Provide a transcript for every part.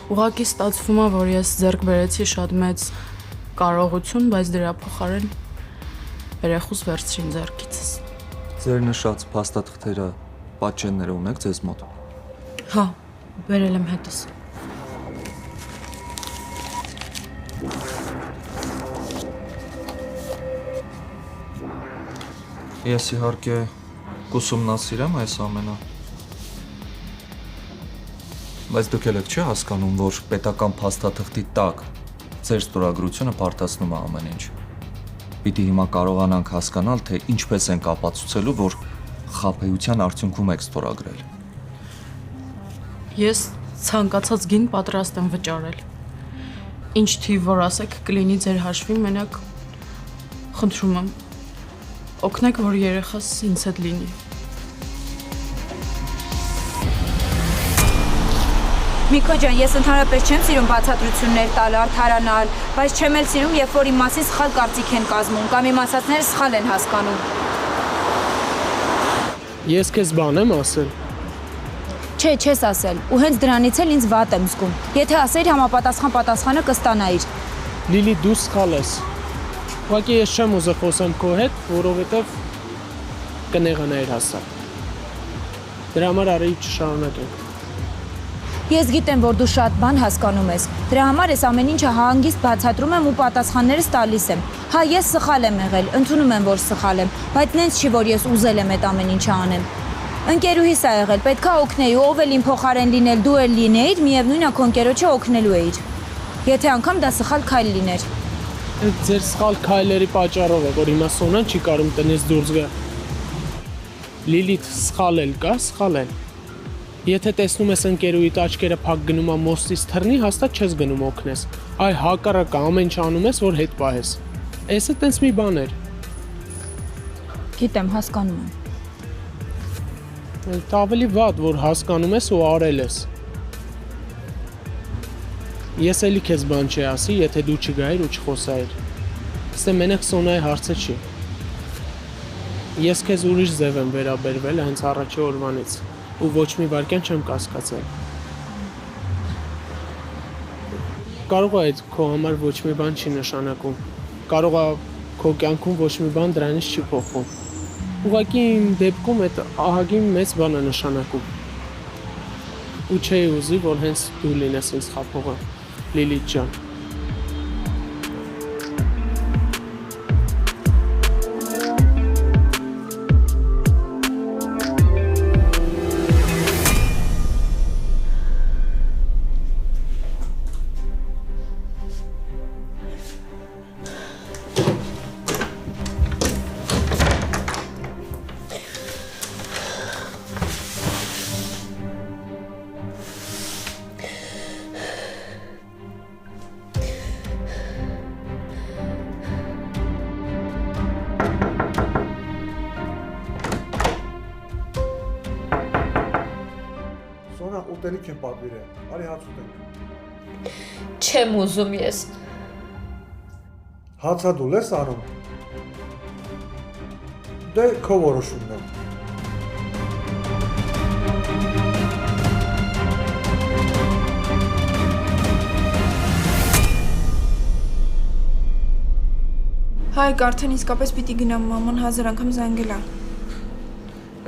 Ուղղակի ստացվում է, որ ես ձեռք բերեցի շատ մեծ կարողություն, բայց դրա փոխարեն երեխուս վերցրին ձեռքիցս։ Ձեր նշած փաստաթղթերը, պատճենները ունեք ձեզ մոտ։ Հա, բերել եմ հետս։ Ես իհարկե կուսումնասիրեմ այս ամենը։ Բայց դուք եք չի հասկանում, որ պետական փաստաթղթի տակ ձեր ստորագրությունը բարդացնում է ամեն ինչ։ Պիտի հիմա կարողանանք հասկանալ, թե ինչպես ենք ապացուցելու, որ խաբեության արդյունքում եք ստորագրել։ Ես ցանկացած գին պատրաստ եմ վճարել։ Ինչ թիվ որ ասեք կլինի ձեր հաշվին, մենակ խնդրում եմ օգնեք, որ երեխաս ինձ հետ լինի։ Միկո ջան, ես ընդհանրապես չեմ սիրում բացատրություններ տալ, արդարանալ, բայց չեմ էլ սիրում, երբ որ իմ մասին սխալ կարծիք են կազմում, կամ իմացածները սխալ են հասկանում։ Ես քեզ բան եմ ասել։ Չէ, չես ասել, ու հենց դրանից էլ ինձ վատ եմ զգում։ Եթե ասեիր համապատասխան պատասխանը կստանայիր։ Լիլի, դու սխալ ես։ Ուղղակի ես չեմ ուզել խոսեմ քո հետ, որովհետև կնեղանայիր հաստատ։ Դրա համար արի չշարունակենք։ Ես գիտեմ, որ դու շատ բան հասկանում ես։ Դրա համար ես ամեն ինչը հանգիստ բացատրում եմ ու պատասխաններս տալիս եմ։ Հա, ես սխալ եմ եղել, ընդունում եմ, որ սխալ եմ, բայց նենց չի, որ ես ուզել եմ այդ ամեն ինչը անեմ։ Ընկերուհիս ա եղել, պետքա օգնեի, ով էլ իմ փոխարեն լինել, դու էլ լինեիր, միևնույն է քո ընկերոջը օգնելու էիր։ Եթե անգամ դա սխալ քայլ լիներ։ Այդ ձեր սխալ քայլերի պատճառով է, որ հիմա Սոնան չի կարող տնից դուրս գա։ Լիլիթ, սխալ էլ կա, սխալ էլ։ Եթե տեսնում ես ընկերուհիդ աչքերը փակ գնում ա մոստից թռնի, հաստատ չես գնում օգնես։ Այ հակառակը ամեն ինչ անում ես, որ հետ պահես։ Էսը տենց մի բան էր։ Գիտեմ, հասկանում եմ։ Դա ավելի վատ, որ հասկանում ես ու արել ես։ Ես էլի քեզ բան չի ասի, եթե դու չգայիր ու չխոսայիր։ Ստե մենակ Սոնայի հարցը չի։ Ես քեզ ուրիշ ձև եմ վերաբերվել հենց առաջի օրվանից ու ոչ մի վարքյան չեմ կասկածել։ Կարող է այդ քո համար ոչ մի բան չի նշանակում։ Կարող է քո կյանքում ոչ մի բան դրանից չի փոխվում։ Ուղղակի իմ դեպքում այդ ահագին մեծ բան է նշանակում։ Ու չէի ուզի, որ հենց դու լինես ինձ խաբողը, Լիլիթ ջան։ Ուտելիք եմ պատվիրել, արի հաց ուտենք։ Չեմ ուզում ես։ Հացա դու ես անում։ Դե քո որոշումն է։ Հայկ, արդեն իսկապես պիտի գնամ, մաման 1000 անգամ զանգել է։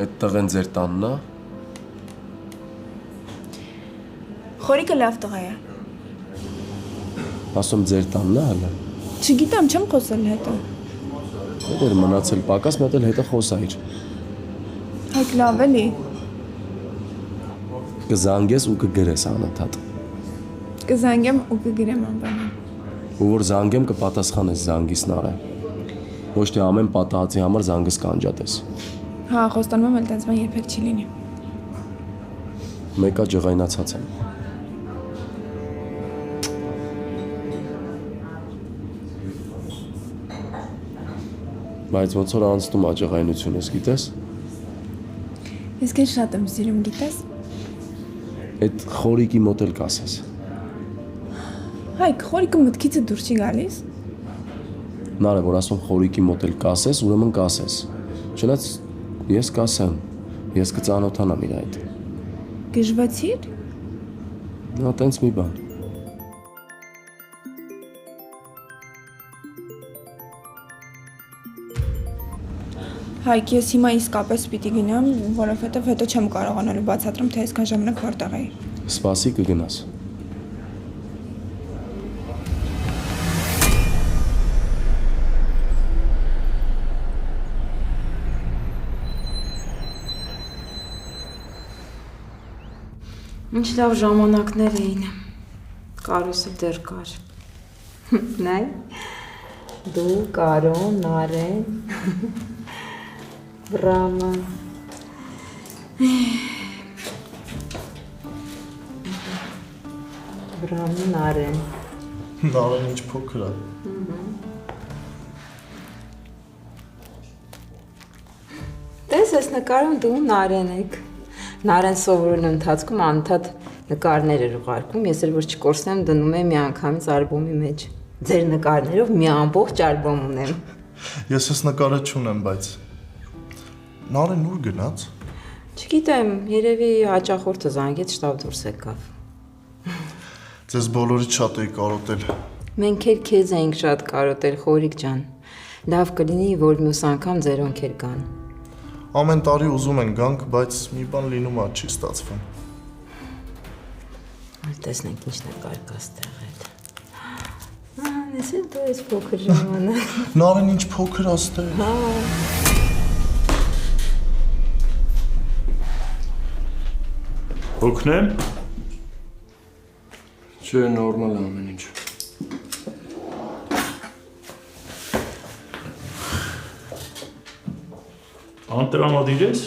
Այդ տղեն ձեր տանն է։ Խորիկը լավ տղա է։ Ասում ձեր տանն է հələ։ Չգիտեմ, չեմ խոսել հետը։ Այդ էր մնացել պակաս, մետ էլ հետը խոսայր։ Հայկ լավ էլի։ Կզանգես ու կգրես անընդհատ։ Կզանգեմ ու կգրեմ անվանին։ Ու որ զանգեմ կպատասխանես զանգիսն արը։ Ոչ թե ամեն պատահածի համար զանգս կանջատես։ Հա, խոստանում եմ, էլ տենց բան երբեք չի լինի։ Մեկա ջղայնացած եմ։ Բայց ոնց որ անցնում աջղայնությունս, գիտես։ Ես քեզ շատ եմ սիրում, գիտես։ Այդ խորիկի մոտ էլ կասես։ Հայկ, խորիկը մտքիցը դուրս չի գալիս։ Նարը, որ ասում խորիկի մոտ էլ կասես, ուրեմն կասես։ Չնայած ես կասեմ, ես կծանոթանամ իր այդ։ Գժվացիր։ Նա տենց մի բան։ Հայկ, ես հիմա իսկապես պիտի գնամ, որովհետև հետո չեմ կարողանալու բացատրեմ, թե այսքան ժամանակ որտեղ էի։ Սպասի կգնաս։ Ինչ լավ ժամանակներ էին։ Կարուսը դեռ կար։ Նայ։ Դու, Կարոն, Նարեն, Վրամը։ Վրամը, Նարեն։ Նարեն ինչ փոքր է։ Տես ես նկարում դու Նարեն եք։ Նարեն սովորելու ընթացքում անընդհատ նկարներ էր ուղարկում, ես էլ որ չկորսեմ դնում եմ միանգամից ալբոմի մեջ։ Ձեր նկարներով մի ամբողջ ալբոմ ունեմ։ Ես ես նկարը չունեմ, բայց Նարեն ուր գնաց։ Չգիտեմ, երևի հաճախորդը զանգեց, շտապ դուրս եկավ։ Ձեզ բոլորից շատ էի կարոտել։ Մենք էլ քեզ էինք շատ կարոտել, Խորիկ ջան։ Լավ կլինի, որ մյուս անգամ ձեր օնքեր կան։ Ամեն տարի ուզում են գանք, բայց մի բան լինում է չի ստացվում։ Տեսնենք ինչն է կարկաս տեղել։ Ես էլ դու ես փոքր ժամանակ։ Նարեն ինչ փոքր աստեղ։ Օգնեմ։ Չէ, նորմալ է ամեն ինչ։ Անտրամադիր ես։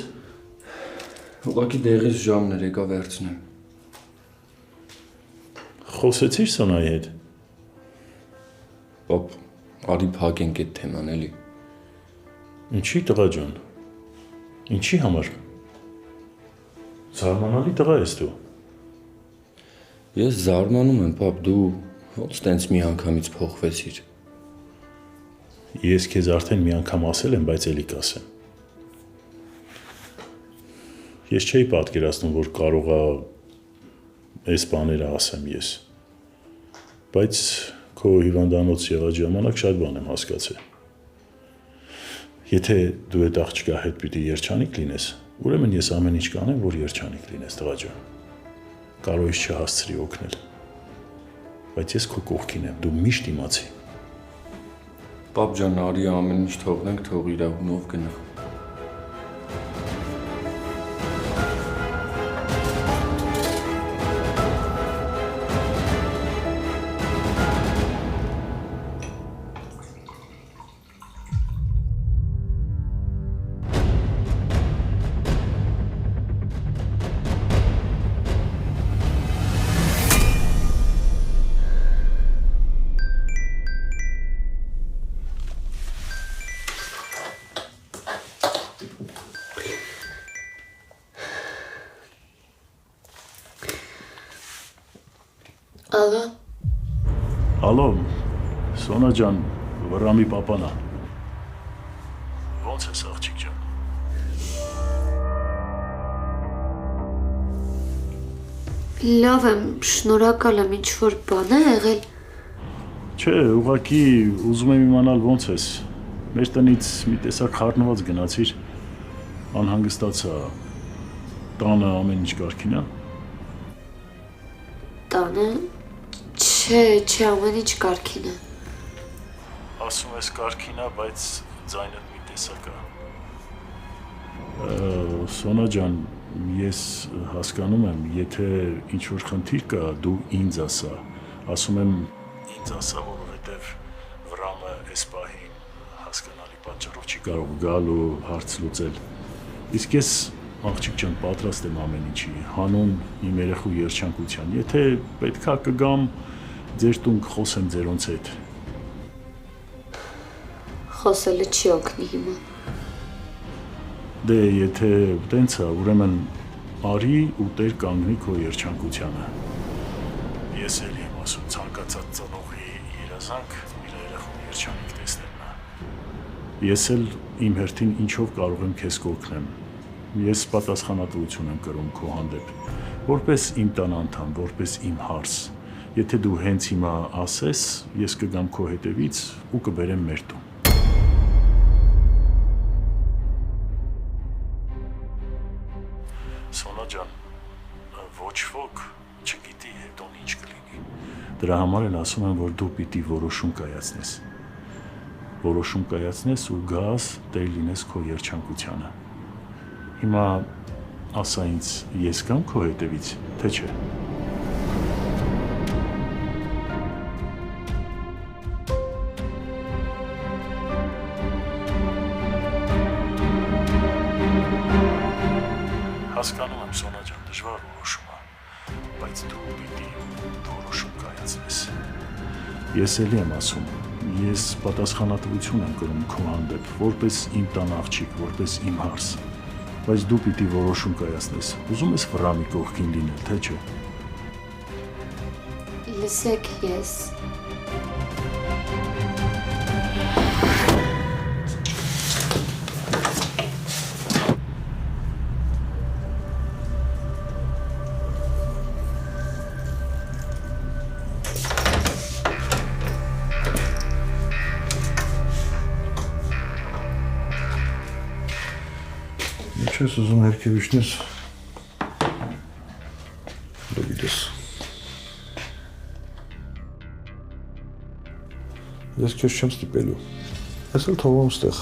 Ուղղակի դեղից ժամն էր, եկա վերցնեմ։ Խոսեցիր Սոնայի հետ։ Պապ, արի փակենք այդ թեման էլի։ Ինչի տղա ջան։ Ինչի համար։ Զարմանալի տղա ես դու։ Ես զարմանում եմ, պապ, դու ոնց տենց մի անգամից փոխվեցիր։ Ես քեզ արդեն մի անգամ ասել եմ, բայց էլի կասեմ։ Ես չէի պատկերացնում, որ կարողա այս բաները ասեմ ես։ Բայց քո հիվանդանոց եղած ժամանակ շատ բան եմ հասկացել։ Եթե դու այդ աղջկա հետ պիտի երջանիկ լինես, ուրեմն ես ամեն ինչ կանեմ, որ երջանիկ լինես, տղա ջան։ Կարող ես չհասցրի օգնել։ Բայց ես քո կողքին եմ, դու միշտ իմացի։ Պապ ջան, արի ամեն ինչ թողնենք, թող իր հունով գնա։ Ալո։ Ալո, Սոնա ջան, Վրամի պապան է։ Ոնց ես աղջիկ ջան։ Լավ եմ, շնորհակալ եմ, ինչ-որ բան է եղել։ Չէ, ուղղակի ուզում եմ իմանալ ոնց ես։ Մեր տնից մի տեսակ խառնված գնացիր, անհանգստացա։ Տանը ամեն ինչ կարգին է։ Տանը։ Չէ, ամեն ինչ կարգին է։ Ասում ես կարգին է, բայց ձայնդ մի տեսակ է։ Սոնա ջան, ես հասկանում եմ, եթե ինչ-որ խնդիր կա, դու ինձ ասա։ Ասում եմ ինձ ասա, որովհետև Վրամը այս պահին հասկանալի պատճառով չի կարող գալ ու հարց լուծել։ Իսկ ես աղջիկ ջան, պատրաստ եմ ամեն ինչի, հանուն իմ երեխու երջանկության։ Եթե պետքա կգամ, ձեր տուն կխոսեմ ձերոնց հետ։ Խոսելը չի օգնի հիմա։ Դե, եթե տենց է, ուրեմն արի ու տեր կանգնի քո երջանկությանը։ Ես էլ եմ ասում ցանկացած ծնողի երազանք իր երեխուն երջանիկ տեսնելն է։ Ես էլ իմ հերթին ինչով կարող եմ քեզ կօգնեմ։ Ես պատասխանատվություն եմ կրում քո հանդեպ, որպես իմ տան անդամ, որպես իմ հարս։ Եթե դու հենց հիմա ասես, ես կգամ քո հետևից ու կբերեմ մեր տուն։ Սոնա ջան, ոչ ոք չգիտի հետոն ինչ կլինի։ Դրա համար էլ ասում եմ, որ դու պիտի որոշում կայացնես։ Որոշում կայացնես ու գաս տեր լինես քո երջանկությանը։ Հիմա ասա ինձ, ես կամ քո հետևից, թե չէ։ Հասկանում եմ, Սոնա ջան, դժվար որոշում է, բայց դու պիտի որոշում կայացնես։ Ես էլի եմ ասում, ես պատասխանատվություն եմ կրում քո հանդեպ, որպես իմ տան աղջիկ, որպես իմ հարս, բայց դու պիտի որոշում կայացնես։ Ուզում ես Վրամի կողքին լինել, թե չէ։ Լսեք, ես Չես ուզում հերքև իջնես, դու գիտես։ Ես քեզ չեմ ստիպելու, ես էլ թողում ստեղ,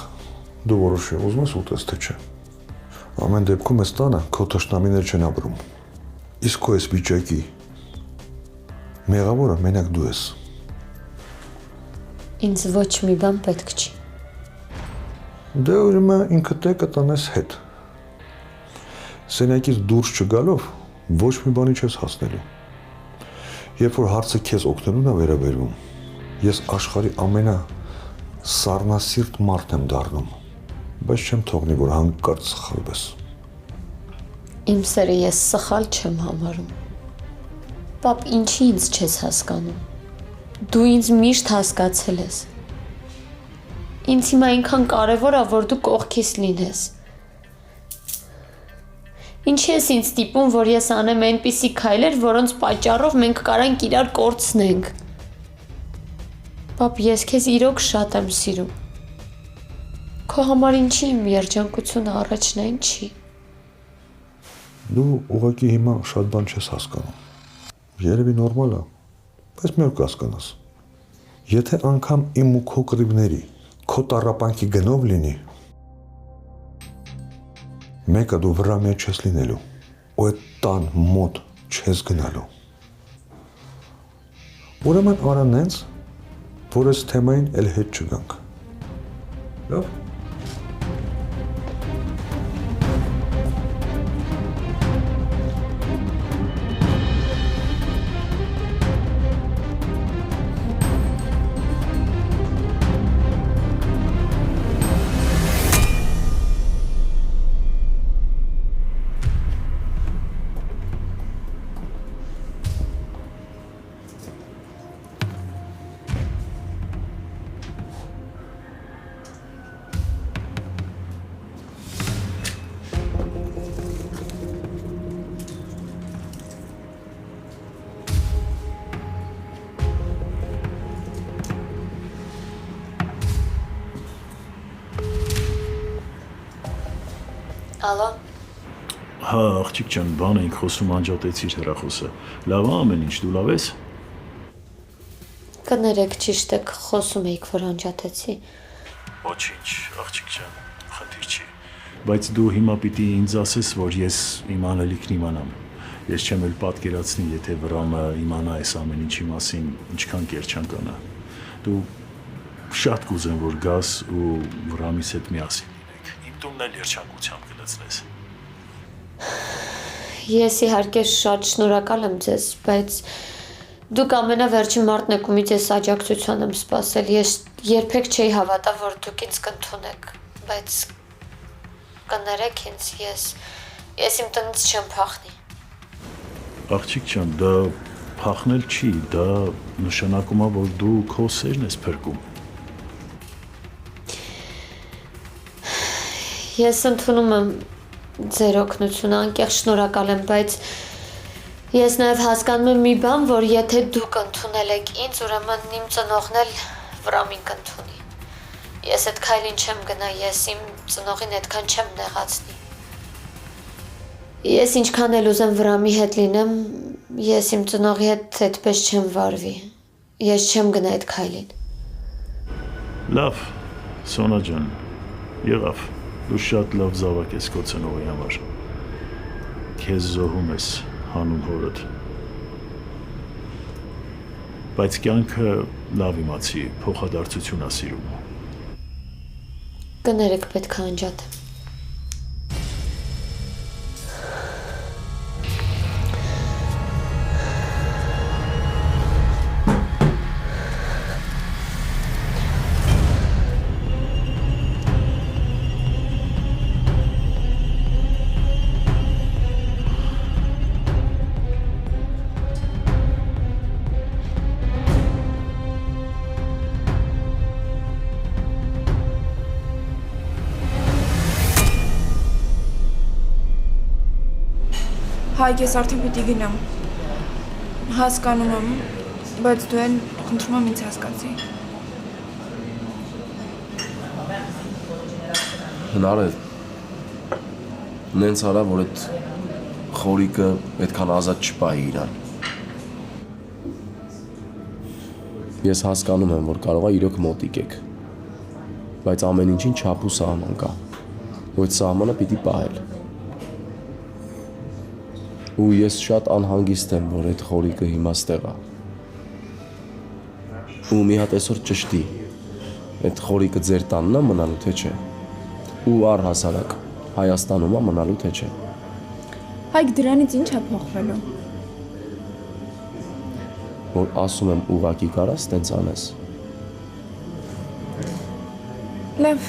դու որոշի, ուզում ես ուտես, թե չէ։ Ամեն դեպքում ես տանը քո թշնամիներ չեն ապրում, իսկ քո ես վիճակի մեղավորը մենակ դու ես։ ինձ ոչ մի բան պետք չի։ Դե ուրեմն ինքդ կտանես հետ։ Սենյակից դուրս չգալով ոչ մի բանի չես հասնելու։ Երբ որ հարցը քեզ օգնելուն է վերաբերվում, ես աշխարհի ամենասառնասիրտ մարդն եմ դառնում, բայց չեմ թողնի, որ հանկարծ սխալվես։ Իմ սերը ես սխալ չեմ համարում։ Պապ, ինչի ինձ չես հասկանում։ Դու ինձ միշտ հասկացել ես։ Ինձ հիմա այնքան կարևոր է, որ դու կողքիս լինես։ Ինչի ես ինձ ստիպում, որ ես անեմ այնպիսի քայլեր, որոնց պատճառով մենք կարանք իրար կորցնենք։ Պապ, ես քեզ իրոք շատ եմ սիրում։ Քո համար ինչի իմ երջանկությունը առաջնային չի։ Դու ուղղակի հիմա շատ բան չես հասկանում։ Երևի նորմալ է, բայց մի օր կհասկանաս։ Եթե անգամ իմ ու քո կռիվների, քո տառապանքի գնով լինի, մեկը դու Վրամի հետ չես լինելու, ու այդ տան մոտ չես գնալու։ Ուրեմն արա նենց, որ այս թեմային էլ հետ չգանք։ Լավ։ Ալո։ Հա, աղջիկ ջան, բան էինք խոսում, անջատեցիր հեռախոսը։ Լավ է ամեն ինչ, դու լավ ես։ Կներեք, ճիշտ եք, խոսում էիք, որ անջատեցի։ Ոչինչ, աղջիկ ջան, խնդիր չի։ Բայց դու հիմա պիտի ինձ ասես, որ ես իմ անելիքն իմանամ։ Ես չեմ էլ պատկերացնի, եթե Վրամը իմանա այս ամեն ինչի մասին, ինչքան կերջանկանա։ Դու շատ կուզեմ, որ գաս ու Վրամիս հետ միասին լինեք։ Իմ տունն էլ երջանկությամբ կլցնես։ Ես իհարկե շատ շնորհակալ եմ ձեզ, բայց դուք ամենավերջին մարդն եք, ումից ես աջակցության եմ սպասել։ Ես երբեք չէի հավատա, որ դուք ինձ կընդունեք, բայց կներեք ինձ, ես իմ տնից չեմ փախնի։ Աղջիկ ջան, դա փախնել չի, դա նշանակում է, որ դու քո սերն ես փրկում։ Ես ընդունում եմ ձեր օգնությունը, անկեղծ շնորհակալ եմ, բայց ես նաև հասկանում եմ մի բան, որ եթե դուք ընդունել եք ինձ, ուրեմն իմ ծնողն էլ Վրամին կընդունի։ Ես այդ քայլին չեմ գնա, ես իմ ծնողին այդքան չեմ նեղացնի։ Ես ինչքան էլ ուզեմ Վրամի հետ լինեմ, ես իմ ծնողի հետ այդպես չեմ վարվի։ Ես չեմ գնա այդ քայլին։ Լավ, Սոնա ջան, եղավ, դու շատ լավ զավակ ես քո ծնողի համար։ Քեզ զոհում ես հանուն հորդ։ Բայց կյանքը լավ իմացի, փոխադարձություն ա սիրում։ Կներեք պետք է անջատեմ։ Հայ, ես արդեն պիտի գնամ։ Հասկանում եմ, բայց դու են խնդրում եմ ինձ հասկացի։ Հնար է, նենց արա, որ այդ խորիկը այդքան ազատ չպայի իրան։ Ես հասկանում եմ, որ կարող է իրոք մոտիկ եք, բայց ամեն ինչին չափ ու սահման կա, ու այդ սահմանը պիտի պահել։ Ու ես շատ անհանգիստ եմ, որ այդ խորիկը հիմա ստեղ է։ Ու մի հատ այսօր ճշտի, այդ խորիկը ձեր տանն է մնալու թե չէ։ Ու առհասարակ Հայաստանում է մնալու թե չէ։ Հայք դրանից ինչ է փոխվելու։ Որ ասում եմ ուղակի կարաս տենց անես։ Լավ։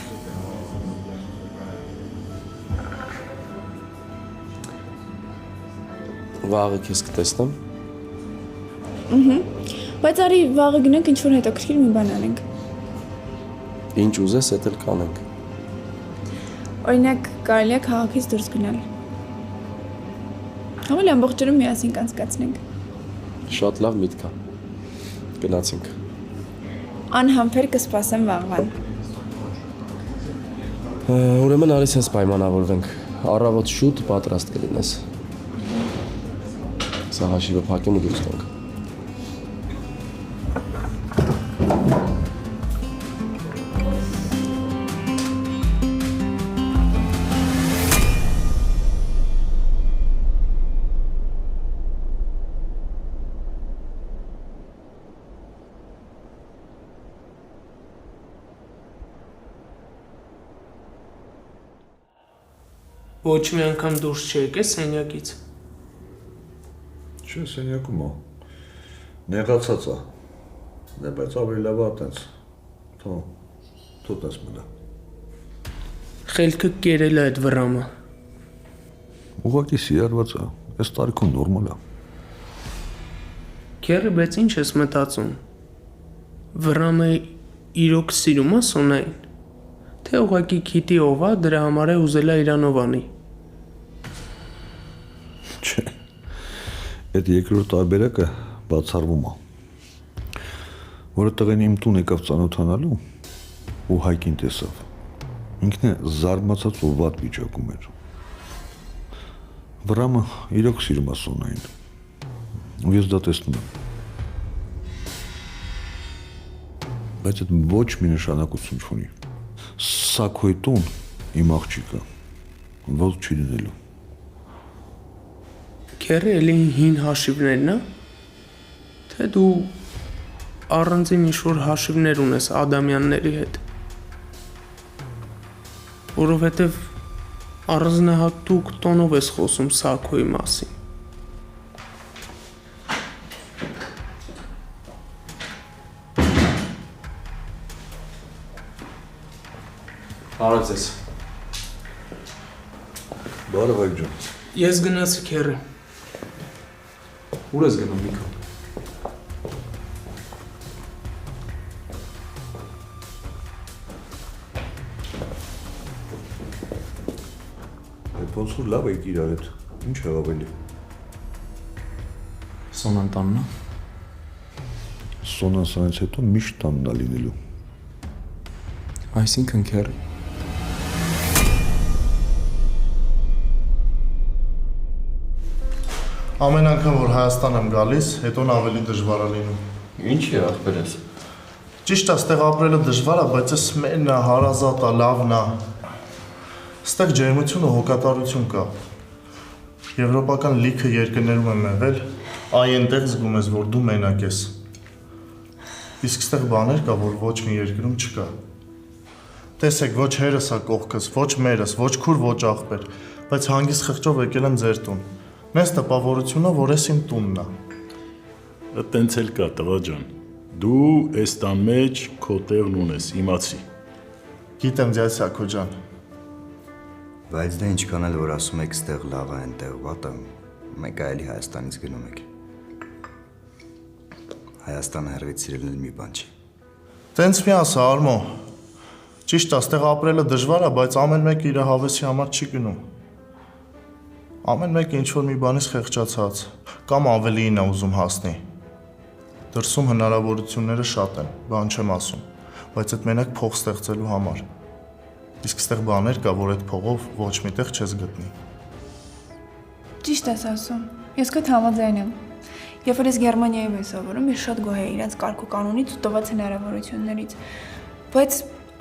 Վաղը քեզ կտեսնեմ։ Բայց արի վաղը գնանք ինչ-որ հետաքրքիր մի բան անենք։ Ինչ ուզես, էդ էլ կանենք։ Օրինակ, կարելի է քաղաքից դուրս գնալ։ Համել ամբողջ օրը միասին կանցկացնենք։ Շատ լավ միտք է։ Գնացինք։ Անհամբեր կսպասեմ վաղվան։ Ուրեմն արի սենց պայմանավորվենք։ Առավոտ շուտ պատրաստ կլինես։ Սա հաշիվը փակեմ ու դուրս գանք։ Ոչ մի անգամ դուրս չեկես սենյակից։ Չէ, սենյակում է։ Նեղացած է։ Դե բայց ավելի լավ է այտենց։ Թո տես մնա։ Խելքը կերել է այդ վրամը։ Ուղղակի սիրարված է։ Այս տարիքում նորմալ է։ Քերը, բայց ինչ ես մտածում։ Վրամը իրոք սիրում է Սոնային։ Թե ուղղակի քիտի ով է, դրա համար է ուզել է իրանով անի։ Չէ։ Այդ երկրորդ տարբերակը բացառվում է։ Որը տղեն իմ տուն եկավ ծանոթանալու ու Հայկին տեսավ։ Ինքն է զարմացած ու վատ վիճակում էր։ Վրամը իրոք սիրում է Սոնային։ Ու ես դա տեսնում եմ։ Բայց այդ ոչ մի նշանակություն չունի։ Սա քո տուն իմ աղջիկը ոչ չի լինելու։ Քերը էլի հին հաշիվներն է, թե դու առանձին ինչ-որ հաշիվներ ունես Ադամյանների հետ, որովհետև առանձնահատուկ տոնով ես խոսում Սաքոյի մասին։ Բարև ձեզ։ Բարև Հայկ ջան։ Ես գնացի քերը։ Ուր ես գնում Միքո։ Այդ ոնց որ լավ եք իրար հետ։ Ինչ եղավ էլի։ Սոնան տանն է։ Սոնան սրանից հետո միշտ տանն է լինելու։ Այսինքն քեր։ Ամեն անգամ, որ Հայաստան եմ գալիս, հետոն ավելի դժվար է լինում։ Ինչի ախպերես։ Ճիշտ է, ստեղ ապրելը դժվար է, բայց էս մենն է, հարազատ է, լավն է։ Ստեղ ջերմություն ու հոգատարություն կա։ Եվրոպական լիքը երկրներում եմ եղել, այնտեղ զգում ես, որ դու մենակ ես։ Իսկ ստեղ բաներ կա, որ ոչ մի երկրում չկա։ Տեսեք, ոչ հերս է կողքս, ոչ մերս, ոչ քուր, ոչ աղբեր, բայց հանգիստ խղճով եկել եմ ձեր տուն։ Մեզ տպավորությունը, որ ես իմ տունն է։ Այդտենց էլ կա, տղա ջան։ Դու այս տան մեջ քո տեղն ունես, իմացի։ Գիտեմ, ձյաձ Սակո ջան։ Բայց դե ինչքան էլ որ ասում եք ստեղ լավ է, այնտեղ վատ է, մեկ այլի Հայաստանից գնում եք։ Հայաստանը հեռվից սիրելն մի բան չի։ Տենց մի ասա, Արմո։ Ճիշտ է, ստեղ ապրելը դժվար է, բայց ամեն մեկը իր հավեսի համար չի գնում։ Ամեն մեկը ինչ-որ մի բանից խեղճացած, կամ ավելին է ուզում հասնի։ Դրսում հնարավորությունները շատ են, բան չեմ ասում, բայց այդ մենակ փող ստեղծելու համար։ Իսկ ստեղ բաներ կա, որ այդ փողով ոչ միտեղ չես գտնի։ Ճիշտ ես ասում։ Ես քեզ համաձայն եմ։ Երբ որ ես Գերմանիայում եմ սովորում, ես շատ գոհ եի իրենց կարգ ու կանոնից ու տված հնարավորություններից։ Բայց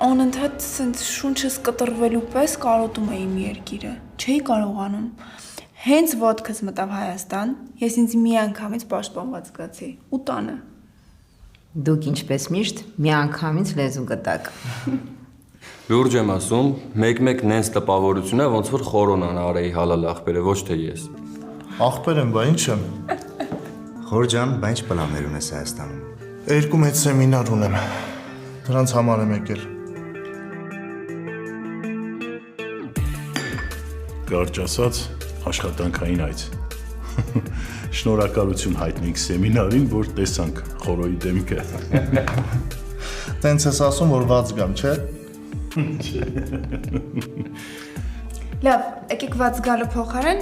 անընդհատ սենց շունչս կտրվելու պես կարոտում էի իմ երկիրը։ Չէի կարողանում։ Հենց ոտքս մտավ Հայաստան, ես ինձ մի անգամից պաշտպանված զգացի ու տանը։ Դուք ինչպես միշտ միանգամից լեզու գտակ։ Լուրջ եմ ասում, մեկ-մեկ նենց տպավորություն է, ոնց որ խորոնան արեի հալալ ախպերը, ոչ թե ես։ Ախպեր եմ, բա ինչ եմ։ Խոր ջան, բա ինչ պլաններ ունես Հայաստանում։ 2 մեծ սեմինար ունեմ։ Դրանց համար եմ եկել։ Կարճ ասած, աշխատանքային այց։ Շնորհակալություն հայտնենք սեմինարին, որ տեսանք խորոյի դեմքը։ Տենց ես ասում, որ ված գամ, չէ՞։ Լավ, եկեք ված գալու փոխարեն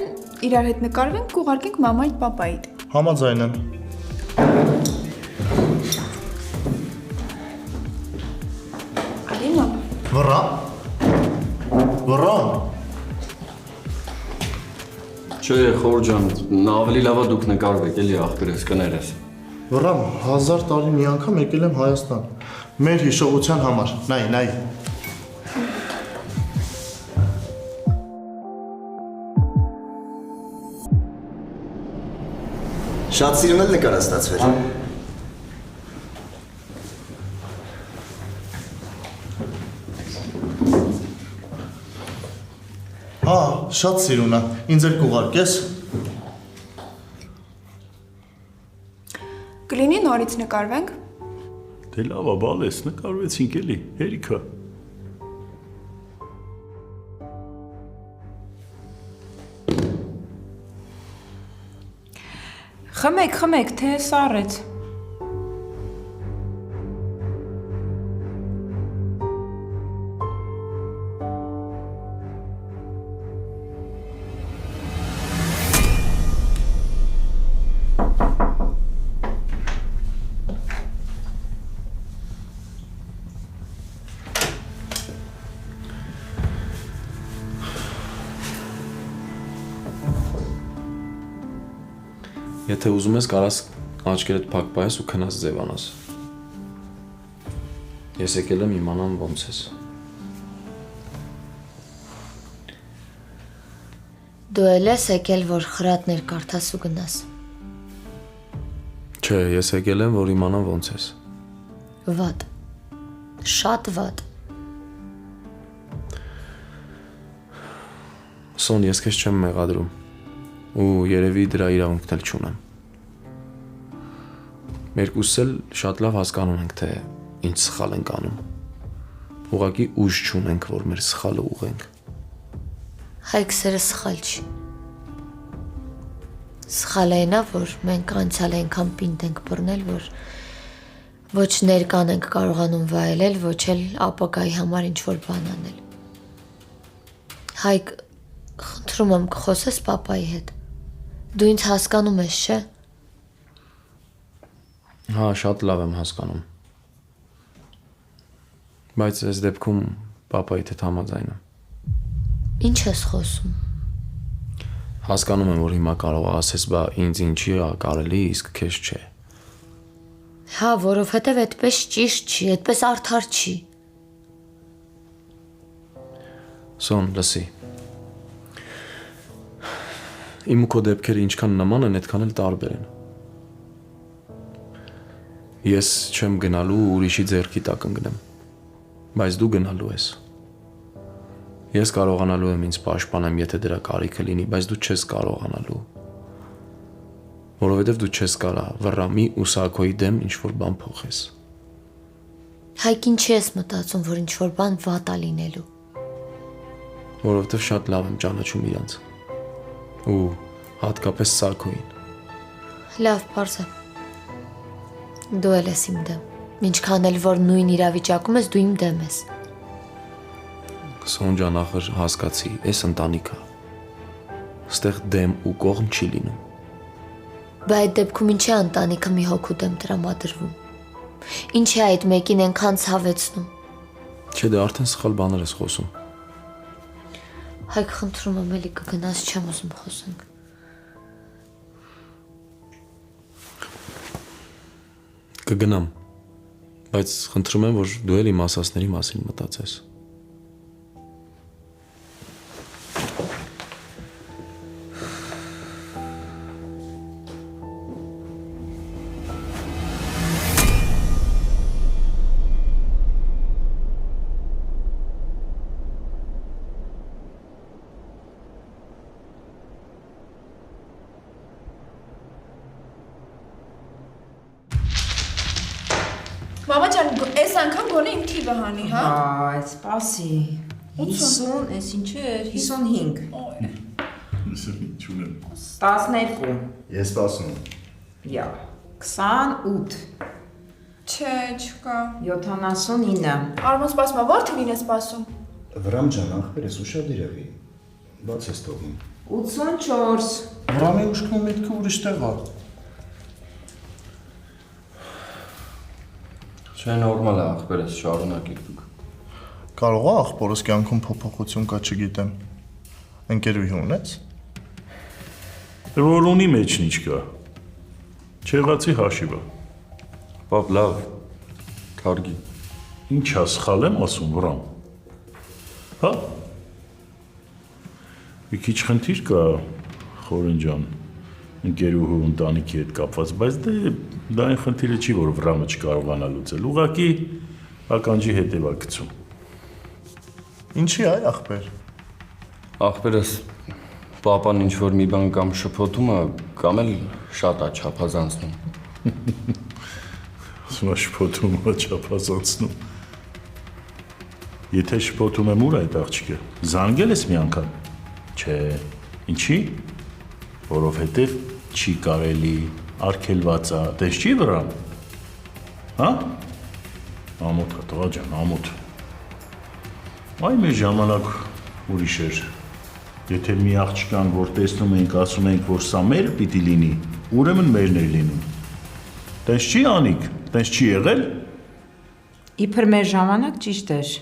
իրար հետ նկարվենք ու ուղարկենք մամայիդ, պապայիդ։ Համաձայն եմ։ Ալինա։ Վրա։ Վրա։ Չէ, խոր ջան, ավելի լավա դուք նկարվեք, էլի ախպերես, կներես։ Վրամ, 1000 տարի մի անգամ եկել եմ Հայաստան։ Մեր հիշողության համար, նայ։ Շատ սիրուն էլ նկար ստացվել։ Հա, շատ սիրուն է։ Ինձ էլ կուղարկես։ Կլինի նորից նկարվենք։ Դե լավ է, բալես, նկարվեցինք էլի, հերիքա։ Խմեք, թե սառեց։ Եթե ուզում ես, կարաս աչքերդ փակ պահես ու քնած ձևանաս։ Ես եկել եմ իմանամ ոնց ես։ Դու էլ ես եկել, որ խրատներ կարդաս ու գնաս։ Չէ, ես եկել եմ, որ իմանամ ոնց ես։ Վատ։ Շատ վատ։ Սոն, ես քեզ չեմ մեղադրում։ Ու երևի դրա իրավունքն էլ չունեմ։ Մերկուսս էլ շատ լավ հասկանում ենք, թե ինչ սխալ ենք անում։ Ուղղակի ուժ չունենք, որ մեր սխալը ուղենք։ Հայքսերը սխալ չի։ Սխալ է նա, որ մենք անցյալ այնքան պինդ ենք բռնել, որ ոչ ներկան ենք կարողանում վայելել, ոչ էլ ապագայի համար ինչ-որ բան անել։ Հայք, խնդրում եմ կխոսես պապայի հետ։ Դու ինձ հասկանում ես, չէ՞։ Հա, շատ լավ եմ հասկանում։ Բայց այս դեպքում պապայիդ հետ համաձայն եմ։ Ինչ ես խոսում։ Հասկանում եմ, որ հիմա կարող ասես, բա ինձ ինչի է կարելի, իսկ քեզ չէ։ Հա, որովհետև այդպես ճիշտ չի, այդպես արդար չի։ Սոն, լսի։ Իմ ու քո դեպքերը ինչքան նման են, այդքան էլ տարբեր են։ Ես չեմ գնալու ու ուրիշի ձեռքի տակ ընկնեմ, բայց դու գնալու ես։ Ես կարողանալու եմ ինձ պաշտպանեմ, եթե դրա կարիքը լինի, բայց դու չես կարողանալու։ Որովհետև դու չես կարող վռամի ու Սակոյի դեմ ինչ-որ բան փոխես։ Հայկ ինչի ես մտածում, որ ինչ-որ բան վատ է լինելու։ Որովհետև շատ լավ եմ ճանաչում իրանց։ Ու հատկապես Սակոյին։ Լավ, պարզ է։ Դու էլ ես իմ դեմ։ Ինչքան էլ որ նույն իրավիճակում ես, դու իմ դեմ ես։ Սոն ջան, ախր հասկացի, այս ընտանիք է։ Ստեղ դեմ ու կողմ չի լինում։ Բայց այդ դեպքում ինչի է ընտանիքը մի հոգու դեմ տրամադրվում։ Ինչի է այդ մեկին այնքան ցավեցնում։ Չէ, դե արդեն սխալ բաներ ես խոսում։ Հայկ, խնդրում եմ, էլի կգնաս, չեմ ուզում խոսենք։ Կգնամ, բայց խնդրում եմ, որ դու էլ իմ ասածների մասին մտածես։ Մամա ջան, այս անգամ գոնե իմ թիվը հանի, հա։ Այս սպասի։ 50, այս ինչ է, 55։ Ինչ ունեմ։ 12։ Ես սպասում։ Յա, 28։ Չէ, չկա։ 79։ Արմոն սպասում, ո՞ր թվին է սպասում։ Վրամ ջան, ախպերս ուշադիր եղի։ Բաց ես թողնում։ 84։ Վրամի ուշքն միտքը ուրիշ տեղ է։ Չէ, նորմալ է, ախպերս, շարունակեք դուք։ Կարող է ախպորս կյանքում փոփոխություն կա, չգիտեմ։ Ընկերուհի ունես։ Դե որ ունի մեջն ինչ կա։ Չեղացի հաշիվը։ Պապ, լավ, թարգի։ Ինչա սխալ եմ ասում, Վրամ։ Հա։ Մի քիչ խնդիր կա, Խորեն ջան, ընկերուհու ընտանիքի հետ կապված, բայց դա այն խնդիրը չի, որ Վրամը չկարողանա լուծել։ Ուղղակի ականջի հետև է գցում։ Ինչի այ ախպեր։ Ախպերս, պապան ինչ-որ մի բան կամ շփոթում է, կամ էլ շատ է չափազանցնում։ Ասում է շփոթում է չափազանցնում։ Եթե շփոթում եմ, ուր է այդ աղջիկը։ Զանգել ես մի անգամ։ Չէ, ինչի։ Որովհետև չի կարելի, արգելված է, դες չի Վրամ։ Հա։ Ամոթ է, տղա ջան, ամոթ։ Այ մեր ժամանակ ուրիշ էր։ Եթե մի աղջկան, որ տեսնում ենք, ասում ենք, որ սա մեր պիտի լինի, ուրեմն մերն էր լինում։ Տես չի Անիկ, տես չի եղել։ Իբր մեր ժամանակ ճիշտ էր։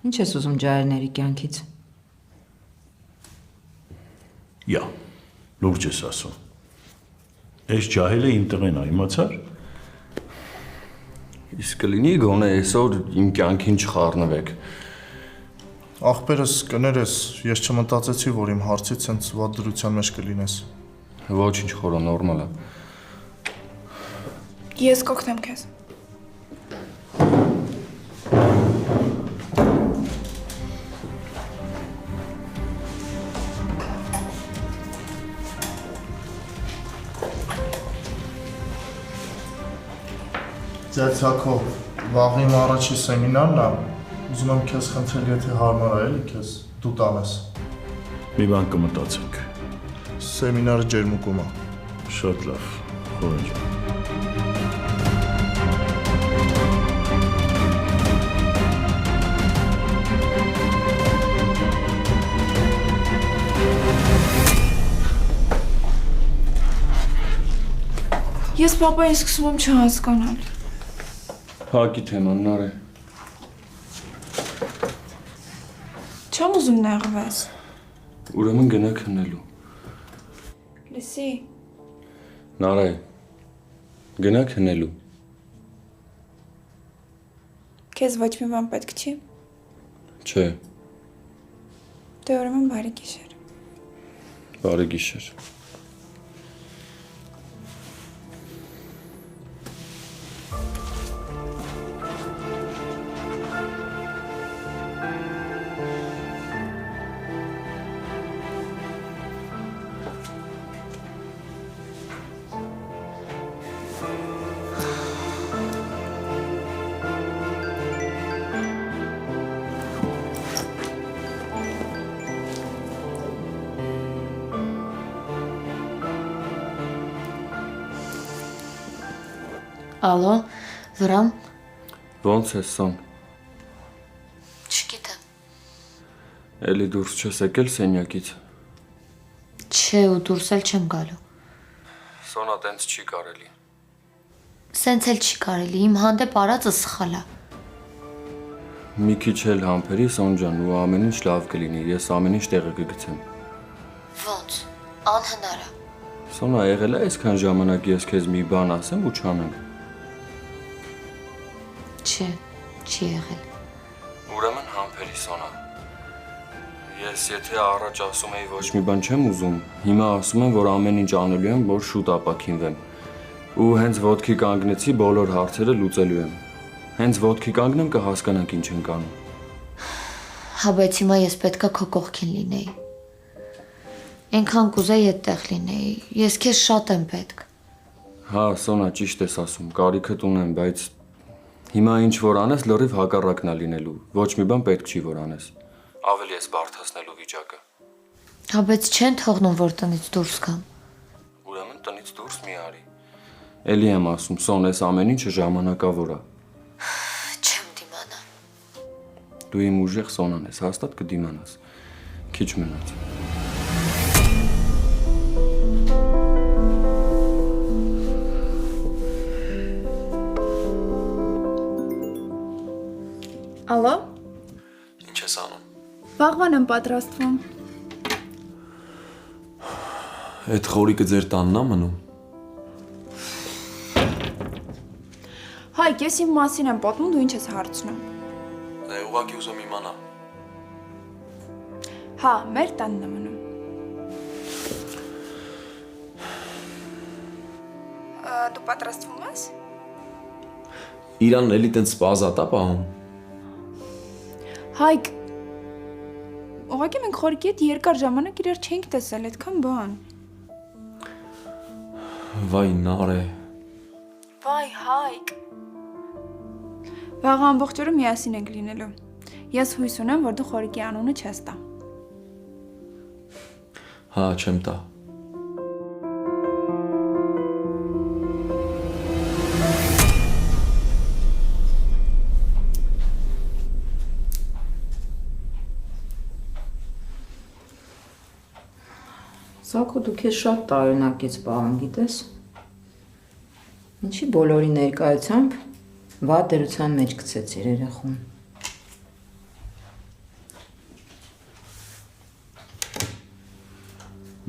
Ինչ ես ուզում ջահելների կյանքից։ Յա, լուրջ ես ասում։ Այս ջահելը իմ տղեն է, իմացար։ Իսկ կլինի գոնե այսօր իմ կյանքին չխառնվեք։ Ախպերս կներես, ես չմտածեցի, որ իմ հարցից հենց վատ դրության մեջ կլինես։ Ոչինչ, խորո, նորմալ է։ Ես կօգնեմ քեզ։ Ձեր ցակով վաղին առաջի սեմինարն է, ուզում եմ քեզ խնդրել, եթե հարմար է, էլի քեզ դու տանես։ Մի բան կմտածենք։ Սեմինարը ջերմուկում է։ Շատ լավ, Խորեն ջան։ Ես պապային սկսում եմ չհասկանալ։ Հակի թեմանն արե։ Չեմ ուզում նեղվես։ Ուրեմն գնա քննելու։ Լսի, Նարայ, գնանք հնելու։ քեզ ոչ մի բան պետք չի։ Չէ, Դե ուրեմն բարի գիշեր։ բարի գիշեր։ Ալո, Վրամ, Ոնց ես Սոն։ չգիտեմ։ Էլի դուրս չես եկել սենյակից։ Չէ, ու դուրս էլ չեմ գալու։ Սոնա տենց չի կարելի։ Սենց էլ չի կարելի, իմ հանդեպ արածը սխալ է։ Մի քիչ էլ համբերի Սոն ջան ու ամեն ինչ լավ կլինի, ես ամեն ինչ տեղը կգցեմ։ Ոնց, անհնար է։ Սոնա եղել է այսքան ժամանակ ես քեզ մի բան ասեմ ու չանեմ։ Չէ, չի եղել։ Ուրեմն համբերի Սոնա։ Ես եթե առաջ ասում էի ոչ մի բան չեմ ուզում, հիմա ասում եմ, որ ամեն ինչ անելու եմ, որ շուտ ապակինվեմ։ Ու հենց ոտքի կանգնեցի, բոլոր հարցերը լուծելու եմ։ Հենց ոտքի կանգնեմ կհասկանանք ինչ ենք անում։ Հա, բայց հիմա ես պետքա քո կողքին լինեի։ Այնքան կուզեի այդտեղ լինեի։ Ես քեզ շատ եմ պետք։ Հա, Սոնա, ճիշտ ես ասում, կարիքդ ունեմ, բայց հիմա ինչ որ անես, լրիվ հակառակն է լինելու։ Ոչ մի բան պետք չի որ անես։ Ավելի ես բարդացնելու վիճակը։ Հա, բայց չեն թողնում, որ տնից դուրս գամ։ Ուրեմն տնից դուրս մի արի։ Էլի եմ ասում, Սոն, այս ամեն ինչը ժամանակավոր է։ Չեմ դիմանա։ Դու իմ ուժեղ Սոնան ես, հաստատ կդիմանաս։ Քիչ մնաց։ Ալո, Ինչ ես անում։ վաղվան եմ պատրաստվում։ Այդ խորիկը ձեր տանն է մնում։ Հայկ, ես իմ մասին եմ պատմում, դու ինչ ես հարցնում։ Դե ուղղակի ուզում իմանալ։ Հա, մեր տանն է մնում։ Դու պատրաստվում ես։ Իրանն էլի տենց սպազատ է պահում։ Հայկ, ուղղակի մենք խորիկի հետ երկար ժամանակ իրար չենք տեսել, այդքան բան։ Վայ նարե։ Վայ, Հայկ։ Վաղ ամբողջ օրը միասին ենք լինելու։ Ես հույս ունեմ, որ դու խորիկի անունը չես տա։ Հա, չեմ տա։ Սակո դու քեզ շատ տարօրինակից պահում, գիտես։ Ինչի բոլորի ներկայությամբ վատ դերության մեջ գցեցիր երեխուն։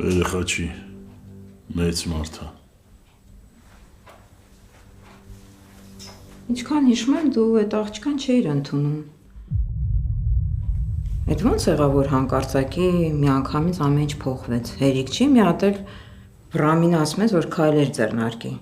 Երեխա չի, մեծ մարդ է։ Ինչքան հիշում եմ, դու այդ աղջկան չէիր ընդունում։ Այդ ոնց եղավ, որ հանկարծակի մի անգամից ամեն ինչ փոխվեց։ Հերիք չի, մի հատ էլ Վրամին ասում ես, որ քայլեր ձեռնարկի։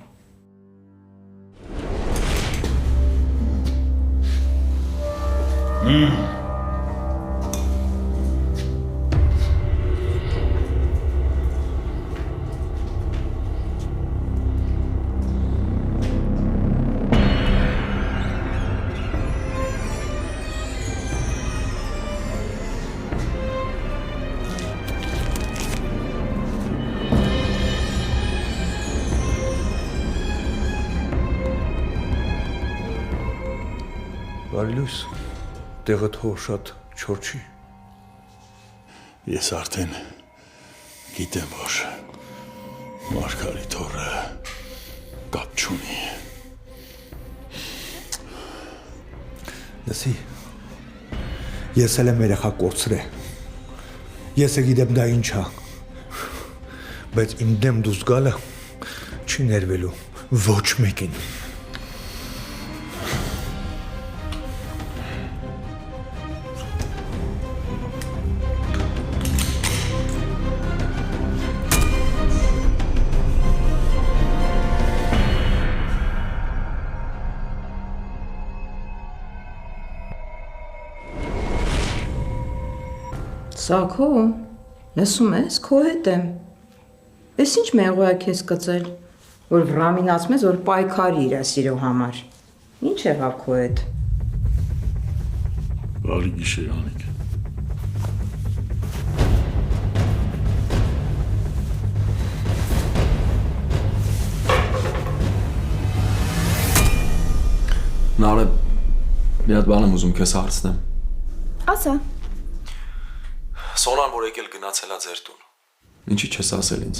Բարի լույս, տեղը թող շատ չոր չի։ Ես արդեն գիտեմ, որ Մարգարիտ օրը կապ չունի։ Լսի, ես էլ եմ երեխա կորցրել։ Ես է գիտեմ դա ինչ է։ Բայց իմ դեմ դուրս գալը չի ներվելու ոչ մեկին։ Սակո, լսում ես, քո հետ եմ։ Էս ինչ մեղոյա քեզ կծել, որ Վրամին ասում ես, որ պայքարի իր սիրո համար։ Ինչ եղավ քո հետ։ Բարի գիշեր, Անիկ։ Նարե, մի հատ բան եմ ուզում քեզ հարցնեմ։ Ասա։ Սոնան որ եկել գնացել է ձեր տուն։ Ինչի չես ասել ինձ։